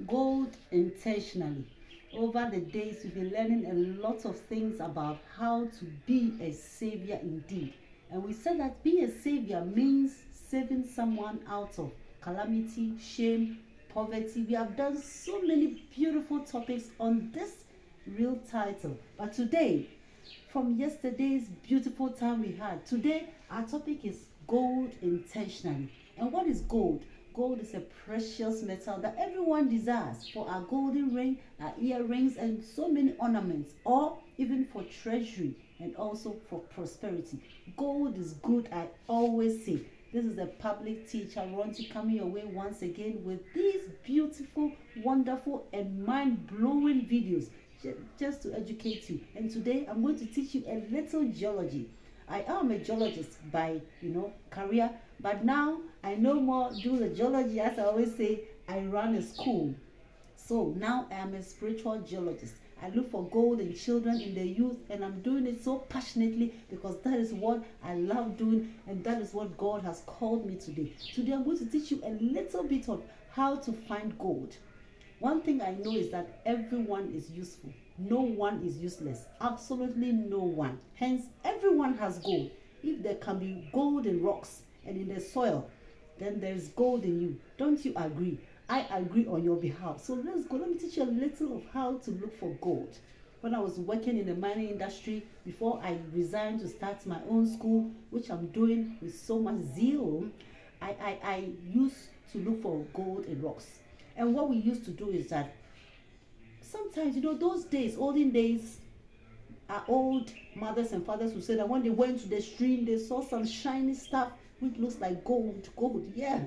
Gold intentionally. Over the days, we've been learning a lot of things about how to be a savior indeed. And we said that being a savior means saving someone out of calamity, shame, poverty. We have done so many beautiful topics on this real title. But today, from yesterday's beautiful time we had, today our topic is gold intentionally. And what is gold? Gold is a precious metal that everyone desires for our golden ring, our earrings, and so many ornaments, or even for treasury and also for prosperity. Gold is good, I always say. This is a public teacher, Ronti, coming your way once again with these beautiful, wonderful, and mind-blowing videos just to educate you. And today I'm going to teach you a little geology. I am a geologist by career, but now I no more do the geology. As I always say, I run a school. So now I am a spiritual geologist. I look for gold in children, in the youth, and I'm doing it so passionately because that is what I love doing, and that is what God has called me today. Today I'm going to teach you a little bit of how to find gold. One thing I know is that everyone is useful. No one is useless. Absolutely no one. Hence, everyone has gold. If there can be gold in rocks and in the soil, then there's gold in you. Don't you agree? I agree on your behalf. So let's go. Let me teach you a little of how to look for gold. When I was working in the mining industry, before I resigned to start my own school, which I'm doing with so much zeal, I used to look for gold in rocks. And what we used to do is that sometimes, those days, olden days, our old mothers and fathers would say that when they went to the stream, they saw some shiny stuff which looks like gold. Gold, yeah.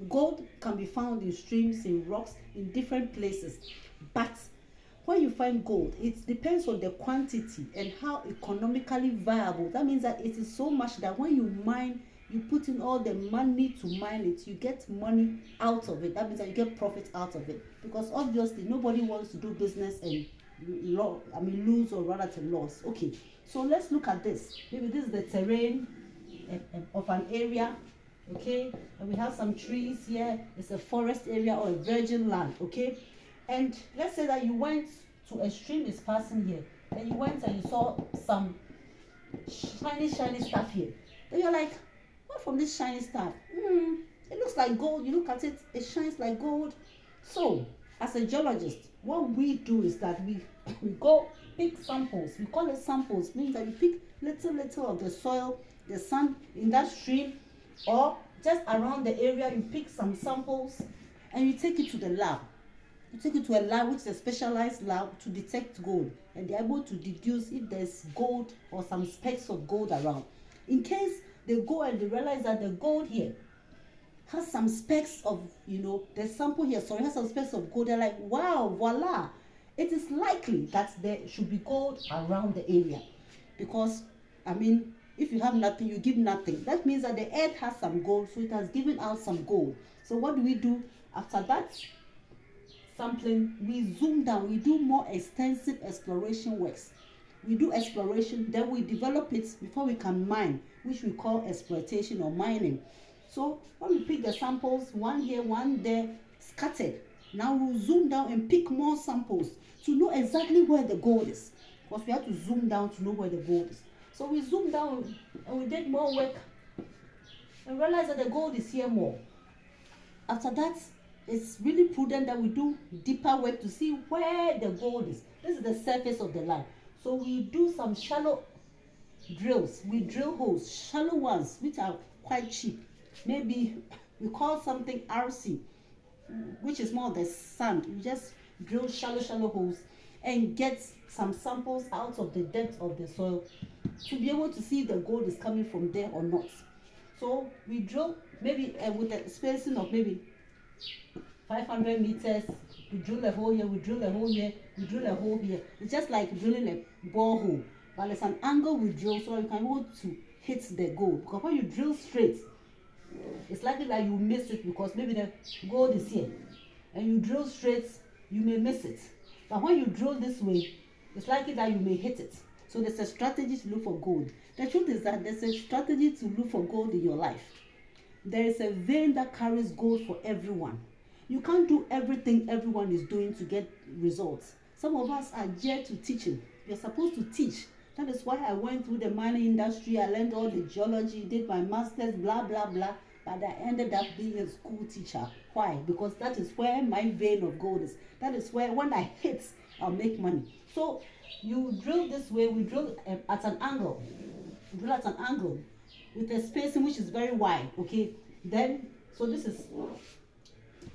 Gold can be found in streams, in rocks, in different places. But when you find gold, it depends on the quantity and how economically viable. That means that it is so much that when you mine, you put in all the money to mine it, you get money out of it. That means that you get profit out of it. Because obviously nobody wants to do business and lose or rather to loss. Okay, so let's look at this. Maybe this is the terrain of an area. Okay, and we have some trees here. It's a forest area or a virgin land. Okay, and let's say that you went to a stream is passing here, and you went and you saw some shiny stuff here. Then you're like, what from this shiny stuff? It looks like gold. You look at it, it shines like gold. So as a geologist, what we do is that we go pick samples. We call it samples, means that you pick little of the soil, the sand in that stream, or just around the area. You pick some samples and you take it to the lab. You take it to a lab, which is a specialized lab, to detect gold, and they're able to deduce if there's gold or some specks of gold around. In case they go and they realize that the gold here has some specks of, the sample here, has some specks of gold, they're like, wow, voila, it is likely that there should be gold around the area. Because, if you have nothing, you give nothing. That means that the earth has some gold, so it has given out some gold. So what do we do? After that sampling, we zoom down. We do more extensive exploration works. We do exploration, then we develop it before we can mine, which we call exploitation or mining. So when we pick the samples, one here, one there, scattered, now we'll zoom down and pick more samples to know exactly where the gold is. Because we have to zoom down to know where the gold is. So we zoom down and we did more work and realize that the gold is here more. After that, it's really prudent that we do deeper work to see where the gold is. This is the surface of the land. So we do some shallow drills. We drill holes, shallow ones, which are quite cheap. Maybe we call something RC, which is more of the sand. You just drill shallow holes and get some samples out of the depth of the soil to be able to see if the gold is coming from there or not. So we drill maybe with a spacing of maybe 500 meters. We drill a hole here, we drill a hole here, we drill a hole here. It's just like drilling a borehole, but it's an angle we drill so you can be able to hit the gold. Because when you drill straight, it's likely that you miss it because maybe the gold is here, and you drill straight, you may miss it. But when you drill this way, it's likely that you may hit it. So there's a strategy to look for gold. The truth is that there's a strategy to look for gold in your life. There is a vein that carries gold for everyone. You can't do everything everyone is doing to get results. Some of us are geared to teaching. You're supposed to teach. That is why I went through the mining industry. I learned all the geology, did my master's, blah, blah, blah. But I ended up being a school teacher. Why? Because that is where my vein of gold is. That is where when I hit, I'll make money. So you drill this way. We drill at an angle. Drill at an angle with a spacing which is very wide. Okay. Then, so this is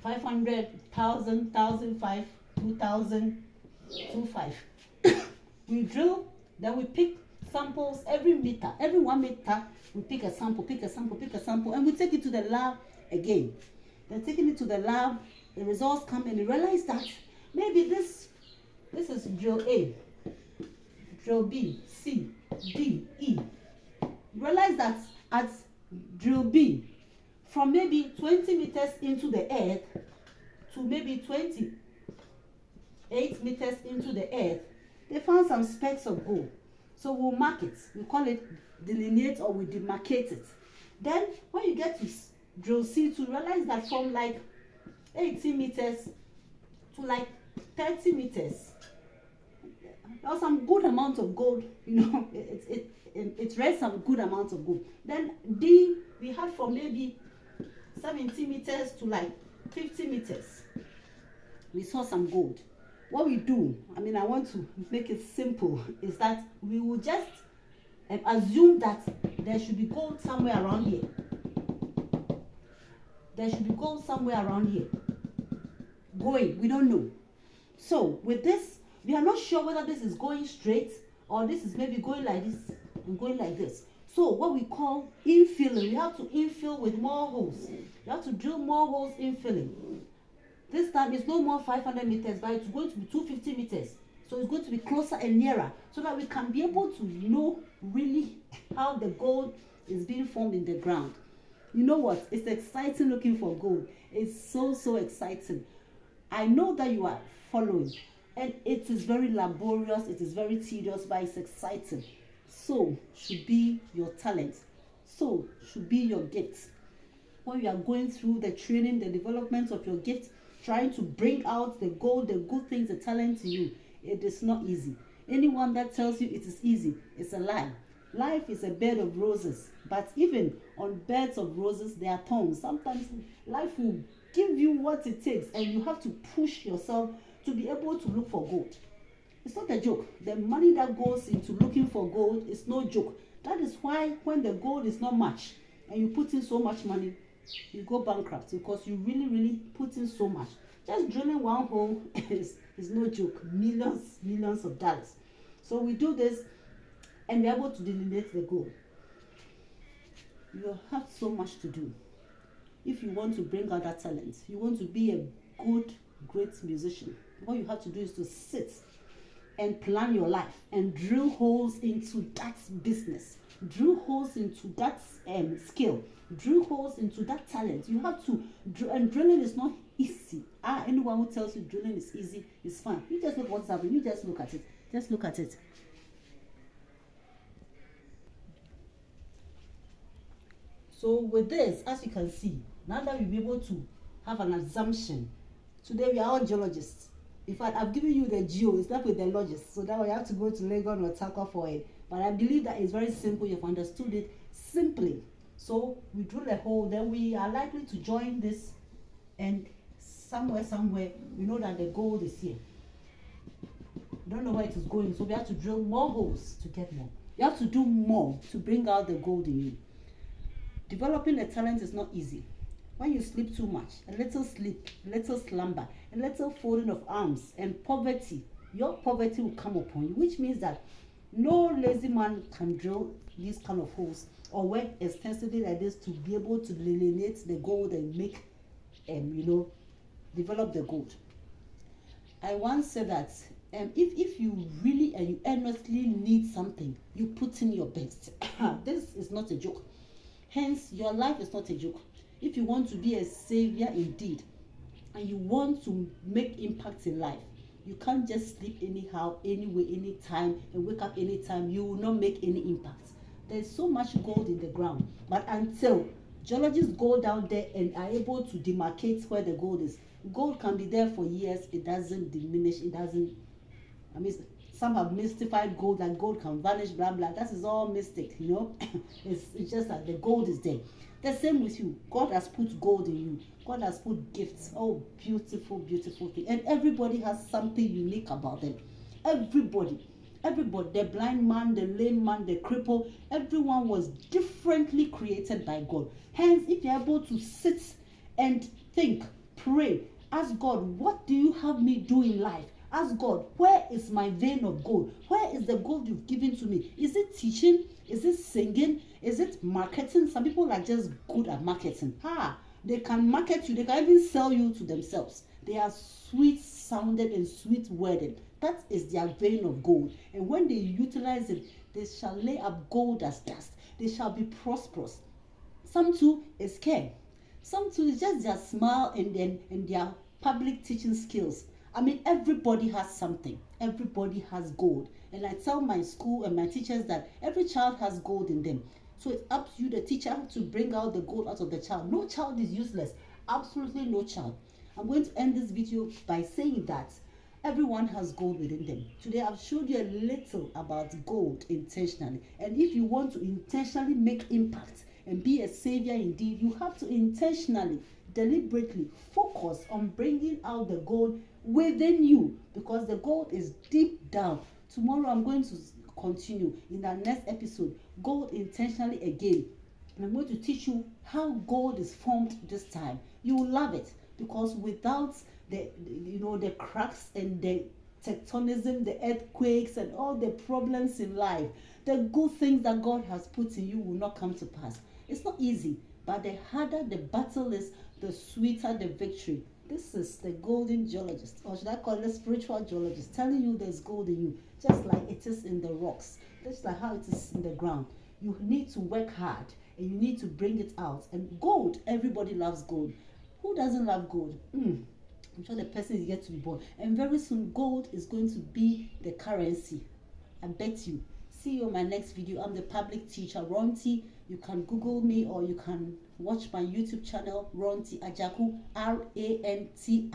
500, 1,000, 1,005, 2,000, 2,500. We drill, then we pick samples every meter. Every 1 meter, we pick a sample, and we take it to the lab again. Then taking it to the lab, the results come and you realize that maybe this is drill A, drill B, C, D, E. You realize that at drill B, from maybe 20 meters into the earth to maybe 28 meters into the earth, they found some specks of gold. So we'll mark it. We call it delineate, or we demarcate it. Then when you get to drill C, to realize that from like 80 meters to like 30 meters, there was some good amount of gold. It raised some good amount of gold. Then D, we had from maybe 70 meters to like 50 meters. We saw some gold. What we do, I want to make it simple, is that we will just assume that there should be gold somewhere around here. There should be gold somewhere around here. Going, we don't know. So with this, we are not sure whether this is going straight or this is maybe going like this and going like this. So what we call infilling, we have to infill with more holes. You have to drill more holes, infilling. This time it's no more 500 meters, but it's going to be 250 meters. So it's going to be closer and nearer, so that we can be able to know really how the gold is being formed in the ground. You know what? It's exciting looking for gold. It's so exciting. I know that you are following, and it is very laborious, it is very tedious, but it's exciting. So should be your talent. So should be your gift. When you are going through the training, the development of your gift, trying to bring out the gold, the good things, the talent to you, it is not easy. Anyone that tells you it is easy, it's a lie. Life is a bed of roses, but even on beds of roses, there are thorns. Sometimes life will give you what it takes, and you have to push yourself to be able to look for gold. It's not a joke. The money that goes into looking for gold is no joke. That is why when the gold is not much and you put in so much money, you go bankrupt, because you really put in so much. Just drilling one hole is no joke. Millions of dollars. So we do this and we're able to delineate the gold. You have so much to do. If you want to bring out that talent, you want to be a good, great musician, what you have to do is to sit and plan your life and drill holes into that business, drill holes into that skill, drill holes into that talent. You have to, and drilling is not easy. Anyone who tells you drilling is easy is fine. You just look what's happening. You just look at it. Just look at it. So with this, as you can see, now that we'll be able to have an assumption, today we are all geologists. In fact, I've given you the geo, it's not with the logists, so that way you have to go to Legon or Taka for it. But I believe that it's very simple, you've understood it simply. So we drill a hole, then we are likely to join this, and somewhere, we know that the gold is here. We don't know where it is going, so we have to drill more holes to get more. You have to do more to bring out the gold in you. Developing a talent is not easy. When you sleep too much, a little sleep, a little slumber, a little folding of arms, and poverty, your poverty will come upon you, which means that no lazy man can drill these kind of holes or work extensively like this to be able to delineate the gold and make, develop the gold. I once said that if you really and you earnestly need something, you put in your best. This is not a joke. Hence, your life is not a joke. If you want to be a savior indeed, and you want to make impact in life, you can't just sleep anyhow, anyway, anytime, and wake up anytime. You will not make any impact. There's so much gold in the ground, but until Geologists go down there and are able to demarcate where the gold is. Gold can be there for years, it doesn't diminish, it doesn't, I mean, some have mystified gold, and gold can vanish, blah blah. That is all mystic, you know. It's just that the gold is there. The same with you. God has put gold in you. God has put gifts. Oh, beautiful, beautiful thing. And everybody has something unique about them. Everybody. Everybody. The blind man, the lame man, the cripple. Everyone was differently created by God. Hence, if you're able to sit and think, pray, ask God, what do you have me do in life? Ask God, where is my vein of gold? Where is the gold you've given to me? Is it teaching? Is it singing? Is it marketing? Some people are just good at marketing. They can market you. They can even sell you to themselves. They are sweet sounded and sweet worded. That is their vein of gold. And when they utilize it, they shall lay up gold as dust. They shall be prosperous. Some too is scared. Some too is just their smile and their public teaching skills. I mean, everybody has something. Everybody has gold. And I tell my school and my teachers that every child has gold in them. So it's up to you, the teacher, to bring out the gold out of the child. No child is useless. Absolutely no child. I'm going to end this video by saying that everyone has gold within them. Today I've showed you a little about gold intentionally. And if you want to intentionally make impact and be a savior indeed, you have to intentionally, deliberately focus on bringing out the gold within you, because the gold is deep down. Tomorrow I'm going to continue in our next episode, gold intentionally again. And I'm going to teach you how gold is formed this time. You will love it, because without the cracks and the tectonism, the earthquakes and all the problems in life, the good things that God has put in you will not come to pass. It's not easy, but the harder the battle is, the sweeter the victory. This is the golden geologist, or should I call it a spiritual geologist, telling you there's gold in you, just like it is in the rocks, just like how it is in the ground. You need to work hard and you need to bring it out. And gold, everybody loves gold. Who doesn't love gold? I'm sure the person is yet to be born. And very soon, gold is going to be the currency. I bet you. See you on my next video. I'm the public teacher, Ronti. You can Google me, or you can watch my YouTube channel, Ronti Ajaku, RANTI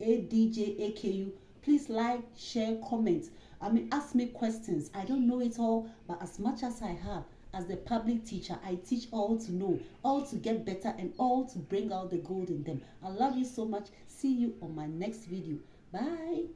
ADJAKU. Please like, share, comment. Ask me questions. I don't know it all, but as much as I have, as the public teacher, I teach all to know, all to get better, and all to bring out the gold in them. I love you so much. See you on my next video. Bye.